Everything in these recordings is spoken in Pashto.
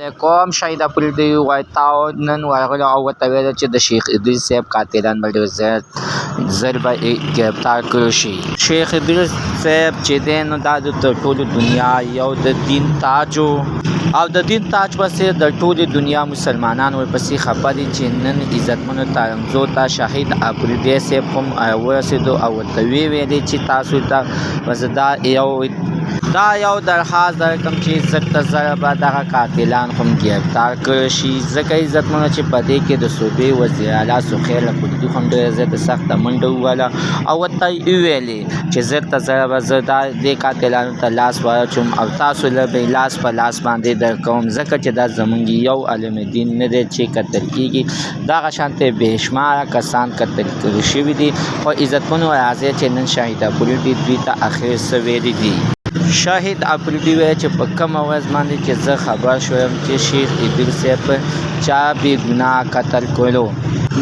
علیکم شهید افریدي وایي تاسو نن ورغلو او ورته ویل چې د شیخ ادریس صاحب قاتلان به ډېر زر به ګرفتار کړي شي. شیخ ادریس صاحب چې دی نو دا د ټولو دنیا یو د دین تاج او د دین تاج پسې د ټولې دنیا مسلمانان ورپسې خفه دي چې نن عزتمنو ترنګزو ته شهید افریدي صاحب هم ورسېدو او ورته ویلې چې تاسو ته بس دا یو درخواست درکم چې زر ته زره به دغه قاتلان هم ګرفتار کړي شي، ځکه عزتمنو چې په دې کې د صوبې وزیر اعلی سخیر افریدي هم ډېره زیاته سخته منډه ووهله او ورته وویلې چې زر ته زره به زه دې قاتلانو ته لاس واچوم او تاسو له به لاس په لاس باندې درکوم، ځکه چې دا زموږ یو عالم دین نه دی چې قتل کېږي. دغه شانتې بېشماره کسان قتل کړي شوي دي. خو عزتمنو راځئ چې نن شهید افریدي دوی ته اخر څه ویلي دي. شهید افریدي وایي چې په کومه ورځ باندې چې زه خبر شوم چې شیخ ادریس صاحب چا بې ګناه قتل کړلو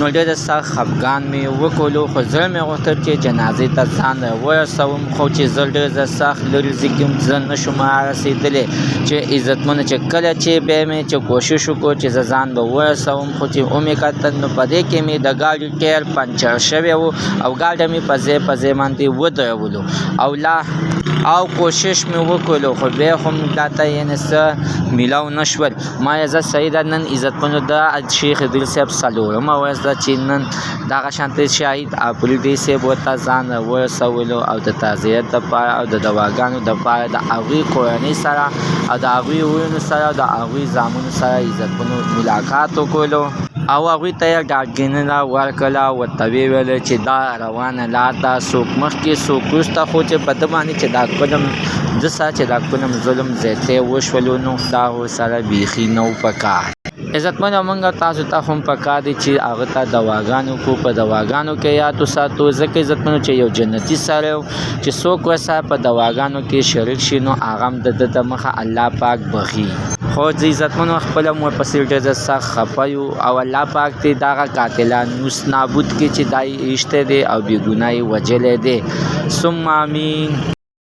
نو ډېر سخت خفګان مې وکړلو، خو زړه مې غوښتل چې جنازې ته ځان ورسوم، خو چې زه ډېر سخت لرې ځای کې زه نه شم رسېدلی. چې عزتمنو چې کله چې بیا مې چې کوشش وکړو چې زه ځان به ورسوم، خو چې ومې کتل نو په دې کې مې د ګاډي ټایر پنچر شوی و او ګاډی مې په ځای باندې ودرولو او کوشش مې وکړلو، خو بیا هم راته یعنې څه میلاو نه شول. ما یې زه صحیح ده نن عزتمنو د شیخ ادریس صاحب څلورمه ورځ ده چې نن دغه شانتې شهید افریدي صاحب ورته ځان ورسولو او د تعزیت دپاره او د دواګانو دپاره د هغوی کورنۍ سره او د هغوی ورونو سره او د هغوی زامنو سره عزتمنو ملاقات وکړلو او هغوی ته یې ډاډګینونه ورکړله، ورته ویې ویل چې دا روانه لار ده، څوک مخکې څوک وروسته، خو چې په ده باندې چې دا کلم ده سره چې دا کلم ظلم زیاتی وشولو نو دا ورسره بیخي نه و پکار. عزتمنو موږ تاسو ته هم پکار دی چې هغه ته دواګانې وکړو، په دواګانو کې یاد وساتو، ځکه عزتمنو چې یو جنتي سړی و چې څوک ورسره په دواګانو کې شریک شي نو هغه هم د ده د مخه الله پاک بخي. خو عزتمنو خپله هم ورپسې ډېر سخت خفه یو او الله پاک دې دغه قاتلان نوس نابود کړي چې دا یې ایښتی دی او بې ګناه یې وژلی دی. ثم امین.